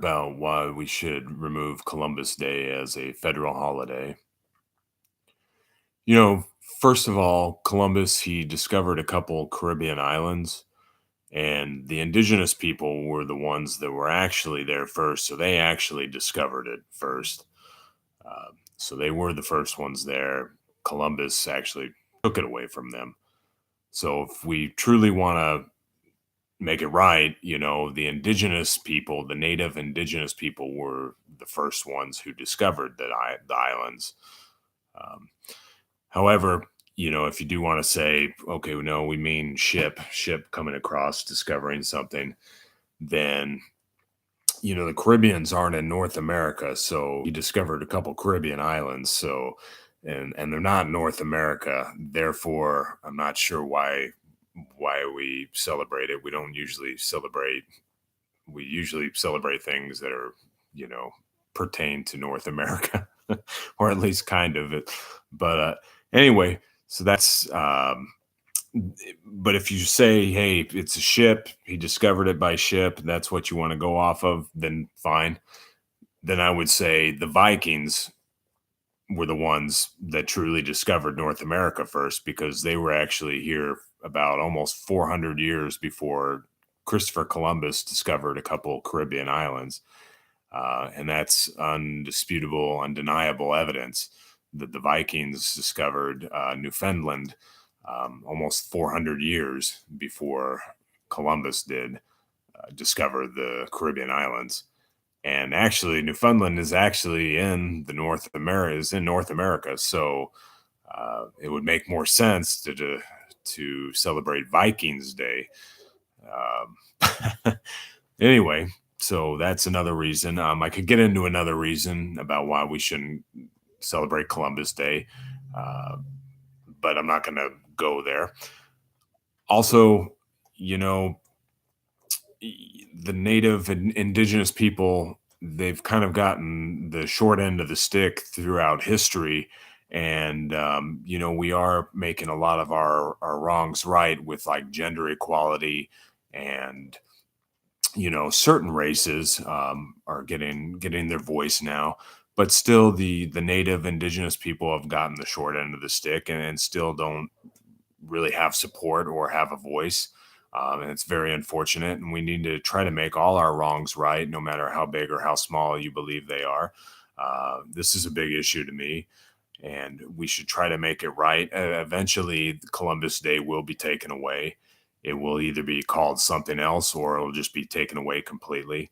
About why we should remove Columbus Day as a federal holiday. You know, first of all, Columbus, he discovered a couple Caribbean islands, and the indigenous people were the ones that were actually there first. So they actually discovered it first. So they were the first ones there. Columbus actually took it away from them. So if we truly want to make it right, the indigenous people, the native indigenous people were the first ones who discovered the islands. Um, However, if you do want to say, okay, no, we mean ship coming across, discovering something, then, the Caribbeans aren't in North America. So he discovered a couple Caribbean islands. So, and they're not North America. Therefore, I'm not sure why we celebrate it. We usually celebrate things that are, you know, pertain to North America, or at least kind of it. But anyway, so but if you say, hey, it's a ship, he discovered it by ship, that's what you want to go off of, then fine. Then I would say the Vikings were the ones that truly discovered North America first because they were actually here about almost 400 years before Christopher Columbus discovered a couple Caribbean islands. And that's undisputable, undeniable evidence that the Vikings discovered Newfoundland almost 400 years before Columbus did discover the Caribbean islands. And actually, Newfoundland is actually in the North America. So it would make more sense to celebrate Vikings Day. Anyway, so that's another reason. I could get into another reason about why we shouldn't celebrate Columbus Day, uh, but I'm not going to go there. Also, you know, the native and indigenous people, they've kind of gotten the short end of the stick throughout history. And, we are making a lot of our wrongs right with like gender equality and certain races are getting their voice now, but still the native indigenous people have gotten the short end of the stick and still don't really have support or have a voice. And it's very unfortunate, and we need to try to make all our wrongs right, no matter how big or how small you believe they are. This is a big issue to me, and we should try to make it right. Eventually, Columbus Day will be taken away. It will either be called something else or it'll just be taken away completely.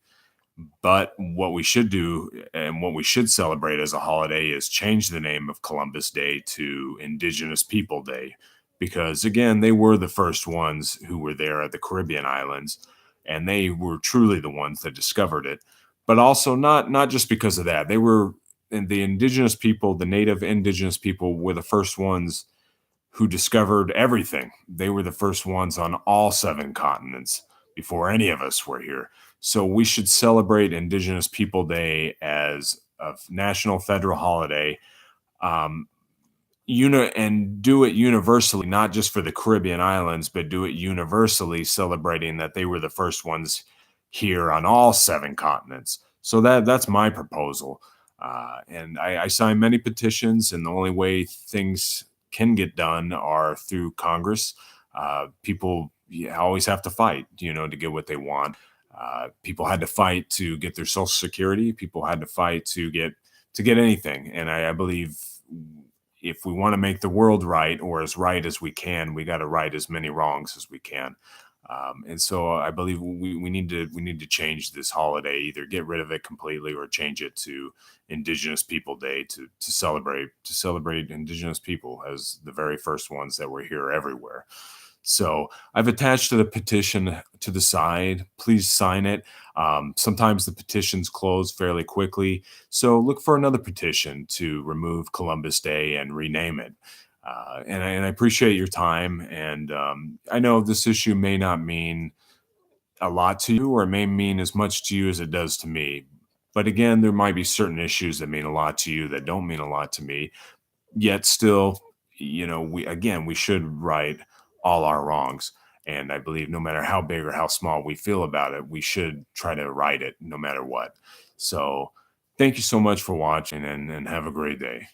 But what we should do and what we should celebrate as a holiday is change the name of Columbus Day to Indigenous People Day. Because again, they were the first ones who were there at the Caribbean islands, and they were truly the ones that discovered it. But also not just because of that. They were and the indigenous people, the native indigenous people were the first ones who discovered everything. They were the first ones on all seven continents before any of us were here. So we should celebrate Indigenous People Day as a national federal holiday, um, and do it universally, not just for the Caribbean islands, but do it universally, celebrating that they were the first ones here on all seven continents. So that's my proposal. And I sign many petitions, and the only way things can get done are through Congress. People always have to fight, to get what they want. People had to fight to get their Social Security. People had to fight to get anything, and I believe if we want to make the world right or as right as we can, we got to right as many wrongs as we can. And so I believe we need to change this holiday, either get rid of it completely or change it to Indigenous People Day to celebrate Indigenous people as the very first ones that were here everywhere. So I've attached to the petition to the side. Please sign it. Sometimes the petitions close fairly quickly, so look for another petition to remove Columbus Day and rename it. And I appreciate your time. And I know this issue may not mean a lot to you, or it may mean as much to you as it does to me. But again, there might be certain issues that mean a lot to you that don't mean a lot to me. Yet still, we should right all our wrongs. And I believe no matter how big or how small we feel about it, we should try to right it no matter what. So thank you so much for watching, and have a great day.